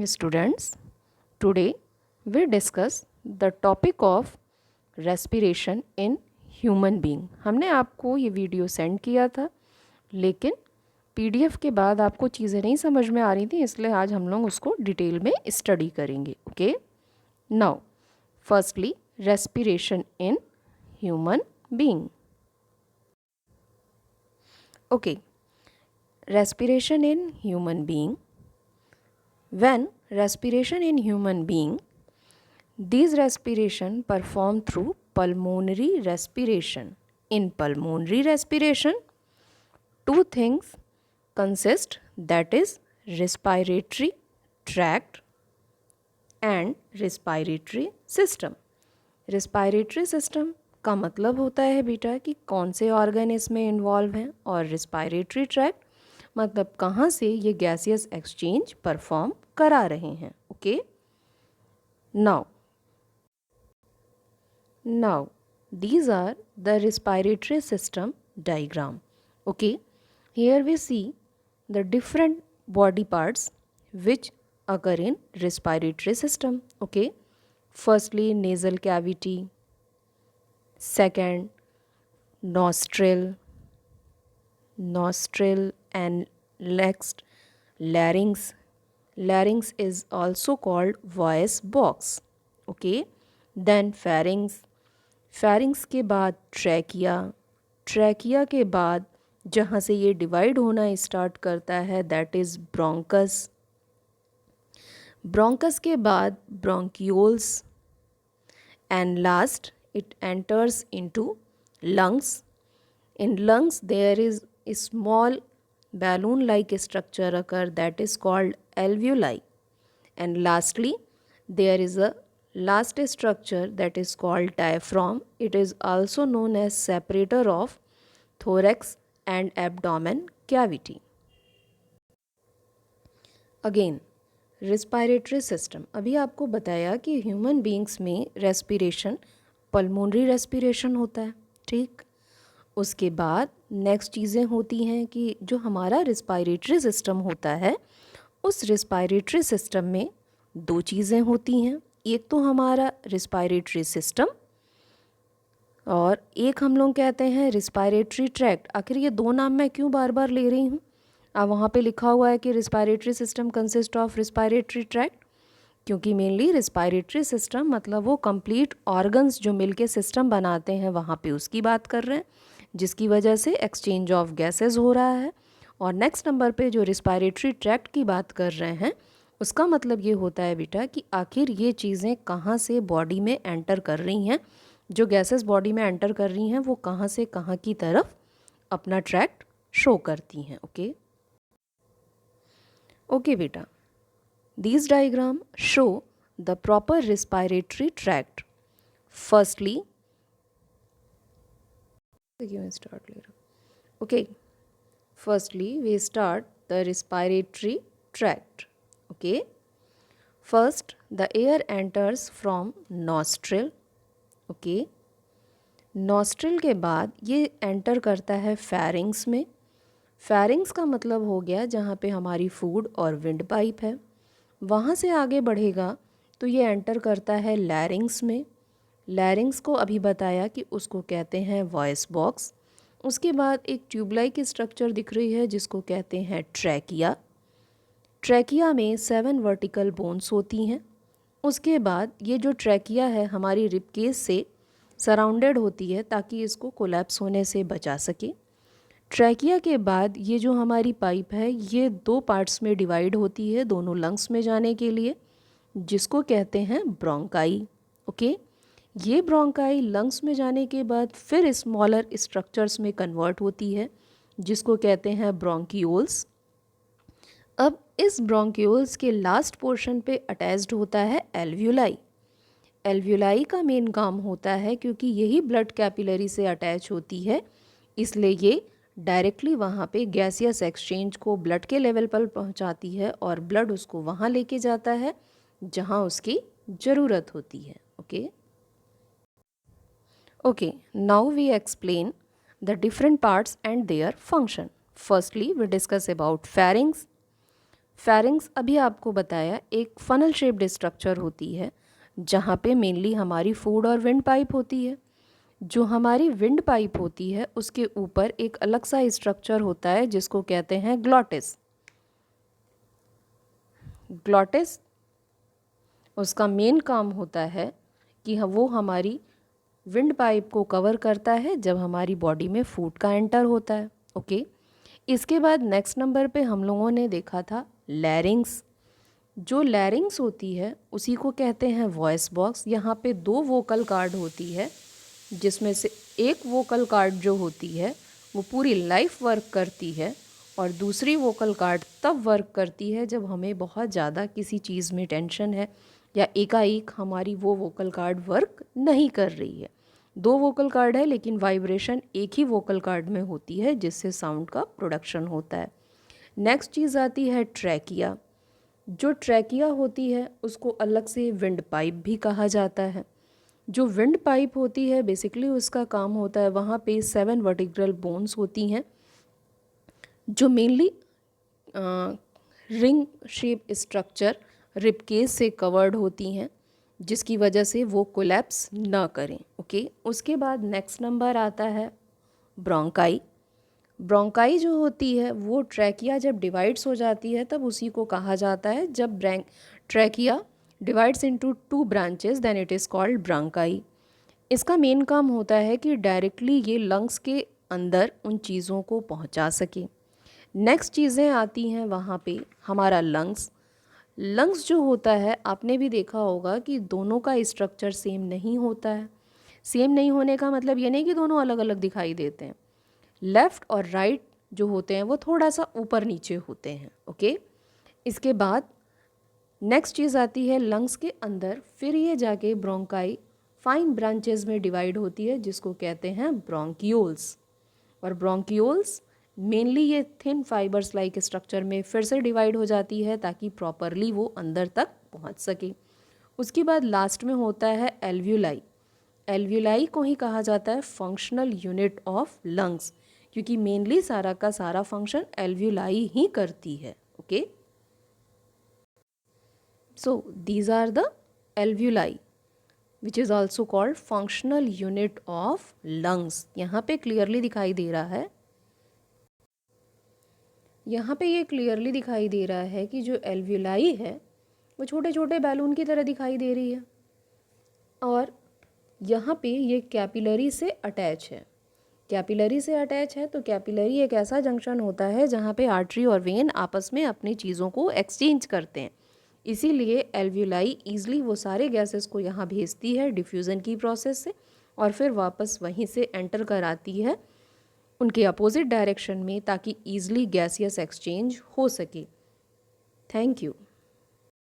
Students, today we discuss the topic of respiration in human being. हमने आपको ये video send किया था, लेकिन पीडीएफ के बाद आपको चीज़ें नहीं समझ में आ रही थी, इसलिए आज हम लोग उसको डिटेल में स्टडी करेंगे. Okay, now firstly respiration in human being. Okay, respiration in human being. When respiration in human being, these respiration perform through pulmonary respiration. In pulmonary respiration, two things consist, that is respiratory tract and respiratory system. Respiratory system का मतलब होता है बेटा कि कौन से organ इसमें involve हैं, और रिस्पायरेटरी ट्रैक्ट मतलब कहाँ से ये गैसियस एक्सचेंज परफॉर्म करा रहे हैं. Okay, now these are the respiratory system diagram. Okay, here we see the different body parts which occur in respiratory system. Okay, firstly nasal cavity, second nostril and next larynx. Larynx is also called voice box. Okay, then pharynx के बाद trachea के बाद जहाँ से ये divide होना start करता है दैट इज़ ब्रोंकस के बाद bronchioles and last it enters into lungs. In lungs there is a small balloon like structure occur that is called alveoli, and lastly there is a last structure that is called diaphragm. It is also known as separator of thorax and abdomen cavity. Again, respiratory system. अभी आपको बताया कि human beings में respiration pulmonary respiration होता है. ठीक, उसके बाद नेक्स्ट चीज़ें होती हैं कि जो हमारा रेस्पायरेटरी सिस्टम होता है उस रेस्पायरेटरी सिस्टम में दो चीज़ें होती हैं. एक तो हमारा रेस्पायरेटरी सिस्टम और एक हम लोग कहते हैं रेस्पायरेटरी ट्रैक्ट. आखिर ये दो नाम मैं क्यों बार बार ले रही हूँ? अब वहाँ पे लिखा हुआ है कि respiratory system consist of respiratory tract, क्योंकि मेनली रिस्पायरेटरी सिस्टम मतलब वो कंप्लीट ऑर्गन्स जो मिलके सिस्टम बनाते हैं वहाँ पे उसकी बात कर रहे हैं, जिसकी वजह से एक्सचेंज ऑफ गैसेस हो रहा है. और नेक्स्ट नंबर पे जो रिस्पायरेटरी ट्रैक्ट की बात कर रहे हैं उसका मतलब ये होता है बेटा कि आखिर ये चीज़ें कहाँ से बॉडी में एंटर कर रही हैं, जो गैसेस बॉडी में एंटर कर रही हैं वो कहाँ से कहाँ की तरफ अपना ट्रैक्ट शो करती हैं. ओके बेटा, these diagram show the proper respiratory tract. Firstly, firstly we start the respiratory tract. Okay, first the air enters from nostril. Okay, nostril के बाद ये एंटर करता है pharynx में. फेरिंग्स का मतलब हो गया जहाँ पे हमारी फूड और विंड पाइप है. वहाँ से आगे बढ़ेगा तो ये एंटर करता है लैरिंग्स में. लैरिंग्स को अभी बताया कि उसको कहते हैं वॉइस बॉक्स. उसके बाद एक ट्यूबलाइक स्ट्रक्चर दिख रही है जिसको कहते हैं ट्रैकिया. ट्रैकिया में 7 वर्टिकल बोन्स होती हैं. उसके बाद ये जो ट्रैकिया है हमारी रिबकेज से सराउंडेड होती है ताकि इसको कोलैप्स होने से बचा सके. ट्रैकिया के बाद ये जो हमारी पाइप है ये दो पार्ट्स में डिवाइड होती है दोनों लंग्स में जाने के लिए, जिसको कहते हैं ब्रोंकाई. ओके, ये ब्रोंकाई लंग्स में जाने के बाद फिर स्मॉलर स्ट्रक्चर्स में कन्वर्ट होती है जिसको कहते हैं ब्रोंक्यूल्स. अब इस ब्रोंक्यूल्स के लास्ट पोर्शन पे अटैच्ड होता है एल्व्यूलाई. एल्व्यूलाई का मेन काम होता है क्योंकि यही ब्लड कैपिलरी से अटैच होती है, इसलिए ये डायरेक्टली वहाँ पे गैसियस एक्सचेंज को ब्लड के लेवल पर पहुँचाती है और ब्लड उसको वहाँ लेके जाता है जहाँ उसकी ज़रूरत होती है. Okay, now we explain the different parts and their function. Firstly, we discuss about pharynx. Pharynx अभी आपको बताया एक फनल शेप्ड स्ट्रक्चर होती है जहाँ पे मेनली हमारी फूड और विंड पाइप होती है। जो हमारी विंड पाइप होती है उसके ऊपर एक अलग सा स्ट्रक्चर होता है जिसको कहते हैं ग्लॉटिस। ग्लॉटिस उसका मेन काम होता है कि वो हमारी विंड पाइप को कवर करता है जब हमारी बॉडी में फूड का एंटर होता है। ओके, इसके बाद नेक्स्ट नंबर पे हम लोगों ने देखा था लैरिंग्स। जो लैरिंग्स होती है उसी को कहते हैं वॉइस बॉक्स। यहाँ पे दो वोकल कार्ड होती है जिसमें से एक वोकल कार्ड जो होती है वो पूरी लाइफ वर्क करती है और दूसरी वोकल कार्ड तब वर्क करती है जब हमें बहुत ज़्यादा किसी चीज़ में टेंशन है या एकाएक हमारी वो वोकल कार्ड वर्क नहीं कर रही है। दो वोकल कार्ड है लेकिन वाइब्रेशन एक ही वोकल कार्ड में होती है जिससे साउंड का प्रोडक्शन होता है। नेक्स्ट चीज़ आती है ट्रैकिया। जो ट्रैकिया होती है उसको अलग से विंड पाइप भी कहा जाता है। जो विंड पाइप होती है बेसिकली उसका काम होता है, वहाँ पे 7 वर्टिब्रल बोन्स होती हैं जो mainly ring shape structure ribcage से कवर्ड होती हैं जिसकी वजह से वो कोलैप्स ना करें। ओके, उसके बाद नेक्स्ट नंबर आता है ब्रोंकाई। ब्रोंकाई जो होती है वो ट्रैकिया जब डिवाइड्स हो जाती है तब उसी को कहा जाता है, जब trachea divides into 2 branches then it is called bronchi. इसका मेन काम होता है कि डायरेक्टली ये लंग्स के अंदर उन चीज़ों को पहुंचा सके। नेक्स्ट चीज़ें आती हैं वहाँ पे हमारा लंग्स। लंग्स जो होता है आपने भी देखा होगा कि दोनों का स्ट्रक्चर सेम नहीं होता है। सेम नहीं होने का मतलब ये नहीं कि दोनों अलग अलग दिखाई देते हैं। लेफ़्ट और राइट जो होते हैं वो थोड़ा सा ऊपर नीचे होते हैं। ओके, इसके बाद नेक्स्ट चीज़ आती है लंग्स के अंदर, फिर ये जाके ब्रोंकाई फाइन ब्रांचेस में डिवाइड होती है जिसको कहते हैं ब्रोंक्यूल्स। और ब्रोंक्यूल्स मेनली ये थिन फाइबर्स लाइक स्ट्रक्चर में फिर से डिवाइड हो जाती है ताकि प्रॉपरली वो अंदर तक पहुंच सके। उसके बाद लास्ट में होता है एल्व्यूलाई। एल्व्यूलाई को ही कहा जाता है फंक्शनल यूनिट ऑफ लंग्स क्योंकि मेनली सारा का सारा फंक्शन एल्व्यूलाई ही करती है। Okay, so these are the alveoli which is also called functional unit of lungs. यहाँ पे क्लियरली दिखाई दे रहा है, यहाँ पे ये क्लियरली दिखाई दे रहा है कि जो एल्व्यूलाई है वो छोटे छोटे बैलून की तरह दिखाई दे रही है और यहाँ पे ये कैपिलरी से अटैच है। कैपिलरी से अटैच है तो कैपिलरी एक ऐसा जंक्शन होता है जहाँ पे आर्टरी और वेन आपस में अपनी चीज़ों को एक्सचेंज करते हैं। इसीलिए एल्व्यूलाई ईज़िली वो सारे गैसेस को यहाँ भेजती है डिफ्यूज़न की प्रोसेस से और फिर वापस वहीं से एंटर कराती है उनके अपोजिट डायरेक्शन में ताकि ईज़िली गैसियस एक्सचेंज हो सके। Thank you.